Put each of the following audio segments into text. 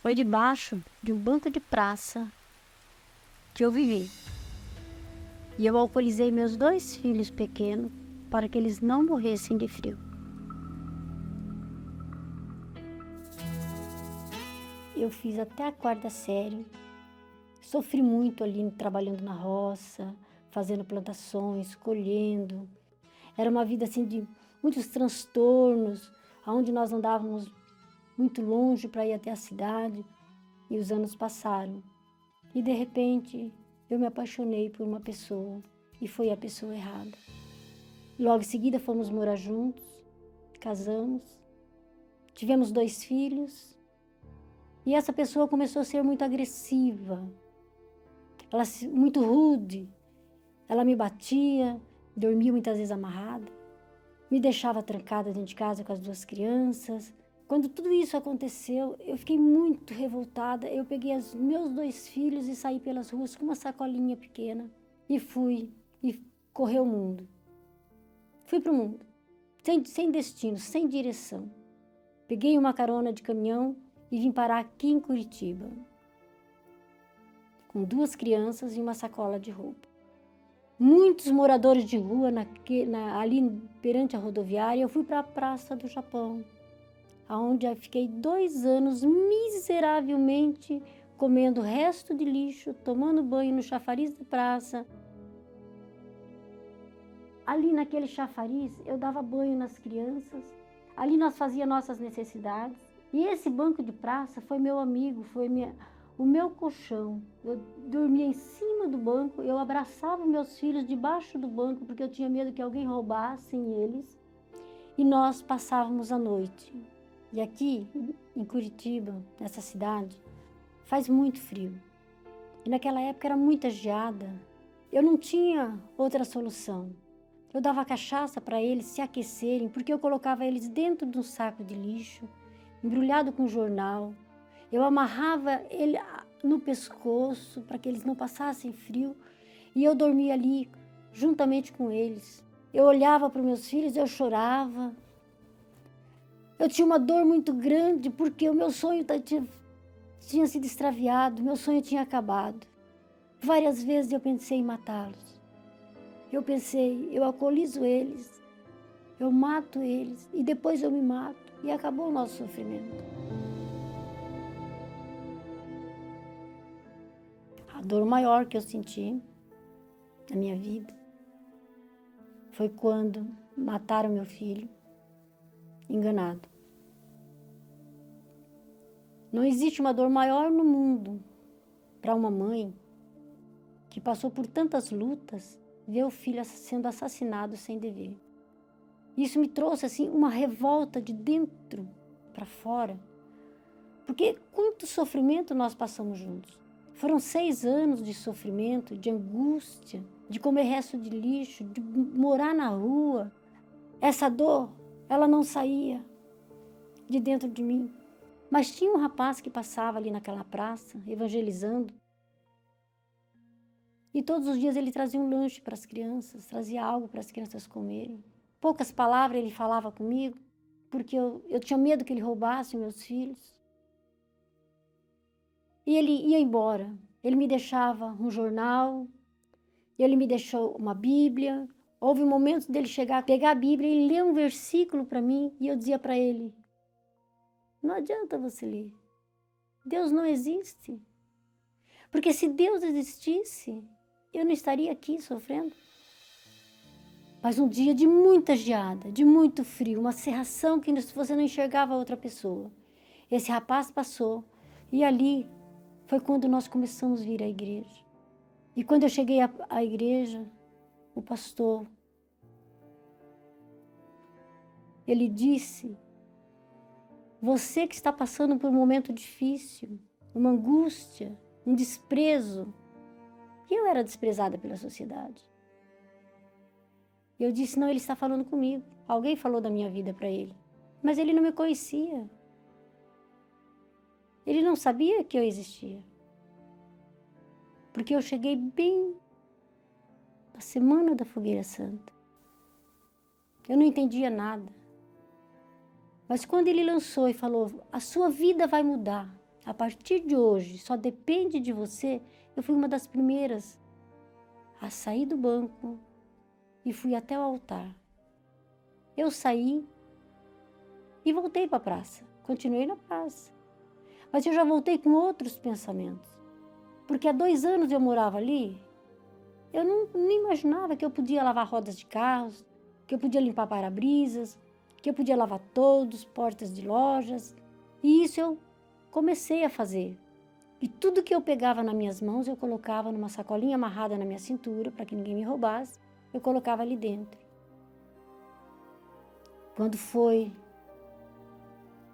Foi debaixo de um banco de praça que eu vivi. E eu alcoolizei meus 2 filhos pequenos para que eles não morressem de frio. Eu fiz até a 4ª série. Sofri muito ali trabalhando na roça, fazendo plantações, colhendo. Era uma vida assim de muitos transtornos, onde nós andávamos muito longe para ir até a cidade. E os anos passaram. E de repente eu me apaixonei por uma pessoa e foi a pessoa errada. Logo em seguida fomos morar juntos, casamos, tivemos 2 filhos. E essa pessoa começou a ser muito agressiva, muito rude. Ela me batia, dormia muitas vezes amarrada, me deixava trancada dentro de casa com as 2 crianças. Quando tudo isso aconteceu, eu fiquei muito revoltada. Eu peguei os meus 2 filhos e saí pelas ruas com uma sacolinha pequena e fui e corri o mundo. Fui para o mundo, sem destino, sem direção. Peguei uma carona de caminhão e vim parar aqui em Curitiba, com 2 crianças e uma sacola de roupa. Muitos moradores de rua ali perante a rodoviária. Eu fui para a Praça do Japão, onde eu fiquei 2 anos miseravelmente comendo resto de lixo, tomando banho no chafariz da praça. Ali naquele chafariz eu dava banho nas crianças, ali nós fazíamos nossas necessidades. E esse banco de praça foi meu amigo, foi o meu colchão. Eu dormia em cima do banco, eu abraçava meus filhos debaixo do banco, porque eu tinha medo que alguém roubasse eles. E nós passávamos a noite. E aqui, em Curitiba, nessa cidade, faz muito frio. E naquela época era muita geada. Eu não tinha outra solução. Eu dava cachaça para eles se aquecerem, porque eu colocava eles dentro de um saco de lixo, embrulhado com jornal. Eu amarrava ele no pescoço para que eles não passassem frio. E eu dormia ali juntamente com eles. Eu olhava para os meus filhos, eu chorava. Eu tinha uma dor muito grande porque o meu sonho tinha sido extraviado, meu sonho tinha acabado. Várias vezes eu pensei em matá-los. Eu pensei, eu alcoolizo eles, eu mato eles e depois eu me mato e acabou o nosso sofrimento. A dor maior que eu senti na minha vida foi quando mataram meu filho, enganado. Não existe uma dor maior no mundo para uma mãe que passou por tantas lutas ver o filho sendo assassinado sem dever. Isso me trouxe assim uma revolta de dentro para fora, porque quanto sofrimento nós passamos juntos. Foram 6 anos de sofrimento, de angústia, de comer resto de lixo, de morar na rua. Essa dor, ela não saía de dentro de mim. Mas tinha um rapaz que passava ali naquela praça, evangelizando. E todos os dias ele trazia um lanche para as crianças, trazia algo para as crianças comerem. Poucas palavras ele falava comigo, porque eu tinha medo que ele roubasse meus filhos. E ele ia embora. Ele me deixava um jornal, ele me deixou uma Bíblia. Houve um momento dele chegar, pegar a Bíblia e ler um versículo para mim, e eu dizia para ele, não adianta você ler. Deus não existe. Porque se Deus existisse, eu não estaria aqui sofrendo. Mas um dia de muita geada, de muito frio, uma cerração que você não enxergava outra pessoa. Esse rapaz passou e ali foi quando nós começamos a vir à igreja. E quando eu cheguei à igreja, o pastor, ele disse, você que está passando por um momento difícil, uma angústia, um desprezo. E eu era desprezada pela sociedade. Eu disse, não, ele está falando comigo. Alguém falou da minha vida para ele. Mas ele não me conhecia. Ele não sabia que eu existia. Porque eu cheguei bem na semana da Fogueira Santa. Eu não entendia nada. Mas quando ele lançou e falou, a sua vida vai mudar. A partir de hoje, só depende de você. Eu fui uma das primeiras a sair do banco e fui até o altar. Eu saí e voltei para a praça. Continuei na praça. Mas eu já voltei com outros pensamentos. Porque há 2 anos eu morava ali, eu não imaginava que eu podia lavar rodas de carros, que eu podia limpar para-brisas, que eu podia lavar todos, portas de lojas. E isso eu comecei a fazer. E tudo que eu pegava nas minhas mãos, eu colocava numa sacolinha amarrada na minha cintura, para que ninguém me roubasse, eu colocava ali dentro. Quando foi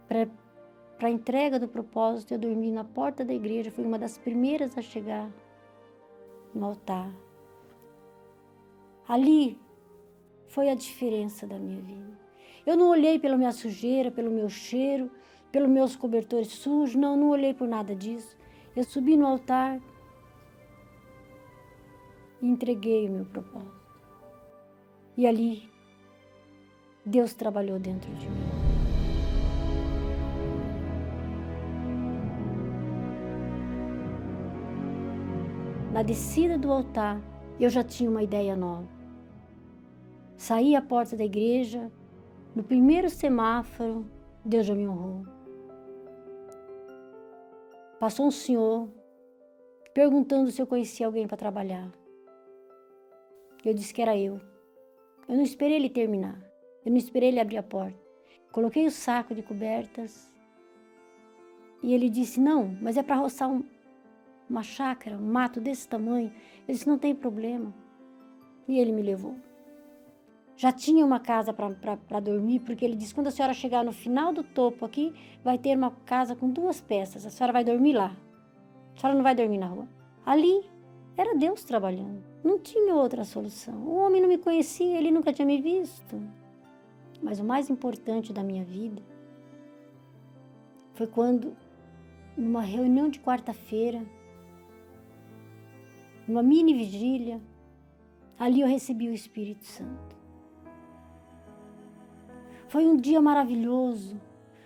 para a entrega do propósito, eu dormi na porta da igreja, fui uma das primeiras a chegar no altar. Ali foi a diferença da minha vida. Eu não olhei pela minha sujeira, pelo meu cheiro, pelos meus cobertores sujos, não olhei por nada disso. Eu subi no altar e entreguei o meu propósito. E ali, Deus trabalhou dentro de mim. Na descida do altar, eu já tinha uma ideia nova. Saí à porta da igreja, no primeiro semáforo, Deus já me honrou. Passou um senhor perguntando se eu conhecia alguém para trabalhar. Eu disse que era eu. Eu não esperei ele terminar. Eu não esperei ele abrir a porta. Coloquei o saco de cobertas e ele disse, não, mas é para roçar uma chácara, um mato desse tamanho. Eu disse, não tem problema. E ele me levou. Já tinha uma casa para dormir, porque ele disse, quando a senhora chegar no final do topo aqui, vai ter uma casa com 2 peças. A senhora vai dormir lá. A senhora não vai dormir na rua. Ali era Deus trabalhando. Não tinha outra solução. O homem não me conhecia, ele nunca tinha me visto. Mas o mais importante da minha vida foi quando, numa reunião de quarta-feira, numa mini vigília, ali eu recebi o Espírito Santo. Foi um dia maravilhoso,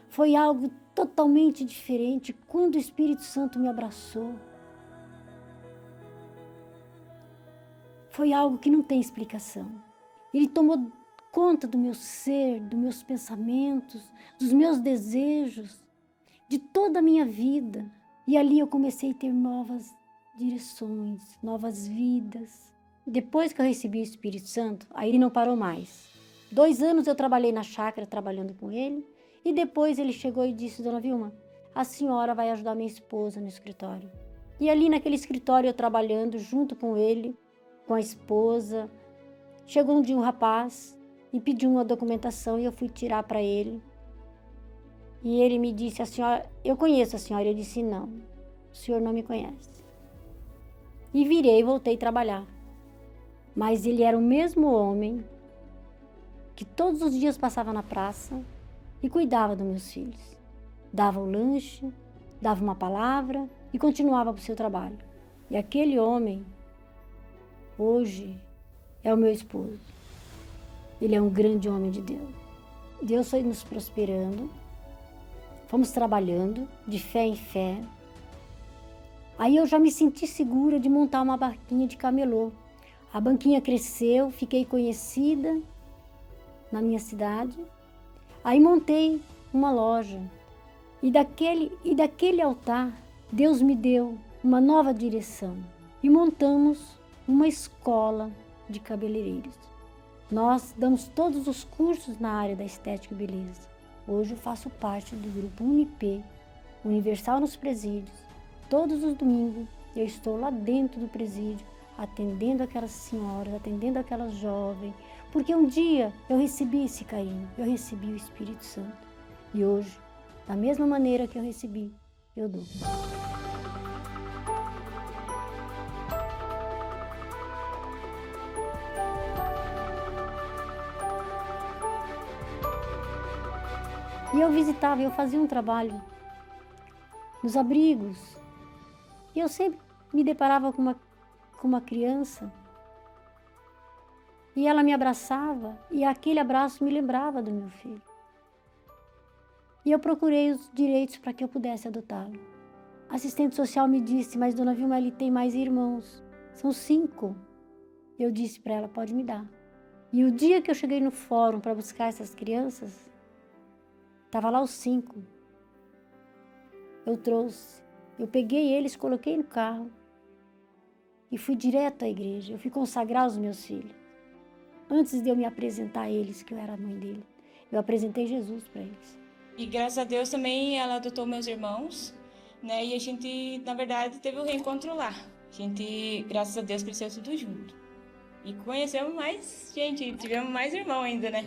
foi algo totalmente diferente quando o Espírito Santo me abraçou. Foi algo que não tem explicação. Ele tomou conta do meu ser, dos meus pensamentos, dos meus desejos, de toda a minha vida. E ali eu comecei a ter novas direções, novas vidas. Depois que eu recebi o Espírito Santo, aí ele não parou mais. 2 anos eu trabalhei na chácara, trabalhando com ele, e depois ele chegou e disse, dona Vilma, a senhora vai ajudar minha esposa no escritório. E ali naquele escritório eu trabalhando junto com ele, com a esposa, chegou um dia um rapaz e pediu uma documentação e eu fui tirar para ele. E ele me disse, a senhora, eu conheço a senhora. Eu disse, não, o senhor não me conhece. E virei e voltei a trabalhar. Mas ele era o mesmo homem que todos os dias passava na praça e cuidava dos meus filhos. Dava o lanche, dava uma palavra e continuava para o seu trabalho. E aquele homem, hoje, é o meu esposo. Ele é um grande homem de Deus. Deus foi nos prosperando, fomos trabalhando de fé em fé. Aí eu já me senti segura de montar uma barquinha de camelô. A banquinha cresceu, fiquei conhecida na minha cidade. Aí montei uma loja. E daquele altar, Deus me deu uma nova direção. E montamos uma escola de cabeleireiros. Nós damos todos os cursos na área da estética e beleza. Hoje eu faço parte do grupo Unip, Universal nos Presídios. Todos os domingos eu estou lá dentro do presídio, atendendo aquelas senhoras, atendendo aquelas jovens, porque um dia eu recebi esse carinho, eu recebi o Espírito Santo. E hoje, da mesma maneira que eu recebi, eu dou. E eu visitava, eu fazia um trabalho nos abrigos. E eu sempre me deparava com uma criança. E ela me abraçava, e aquele abraço me lembrava do meu filho. E eu procurei os direitos para que eu pudesse adotá-lo. A assistente social me disse, mas dona Vilma, ele tem mais irmãos. São 5. Eu disse para ela, pode me dar. E o dia que eu cheguei no fórum para buscar essas crianças, estava lá os 5. Eu trouxe. Eu peguei eles, coloquei no carro e fui direto à igreja. Eu fui consagrar os meus filhos. Antes de eu me apresentar a eles, que eu era a mãe deles, eu apresentei Jesus para eles. E graças a Deus também ela adotou meus irmãos, né? E a gente, na verdade, teve o reencontro lá. A gente, graças a Deus, cresceu tudo junto. E conhecemos mais gente, tivemos mais irmão ainda, né?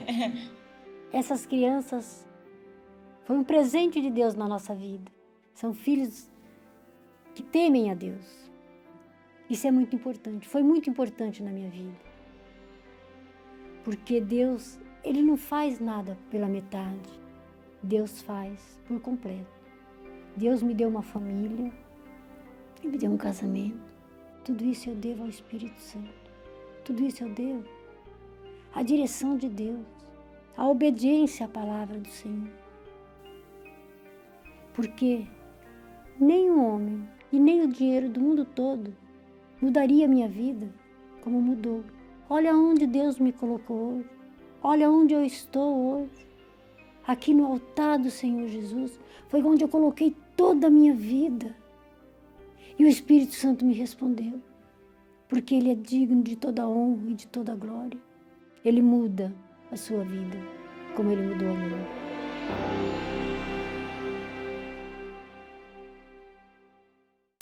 Essas crianças foi um presente de Deus na nossa vida. São filhos que temem a Deus. Isso é muito importante. Foi muito importante na minha vida. Porque Deus, Ele não faz nada pela metade. Deus faz por completo. Deus me deu uma família, Ele me deu um casamento. Tudo isso eu devo ao Espírito Santo. Tudo isso eu devo à direção de Deus, à obediência à palavra do Senhor. Porque nem o homem e nem o dinheiro do mundo todo mudaria a minha vida como mudou. Olha onde Deus me colocou hoje. Olha onde eu estou hoje. Aqui no altar do Senhor Jesus foi onde eu coloquei toda a minha vida. E o Espírito Santo me respondeu. Porque Ele é digno de toda honra e de toda glória. Ele muda a sua vida como Ele mudou a minha.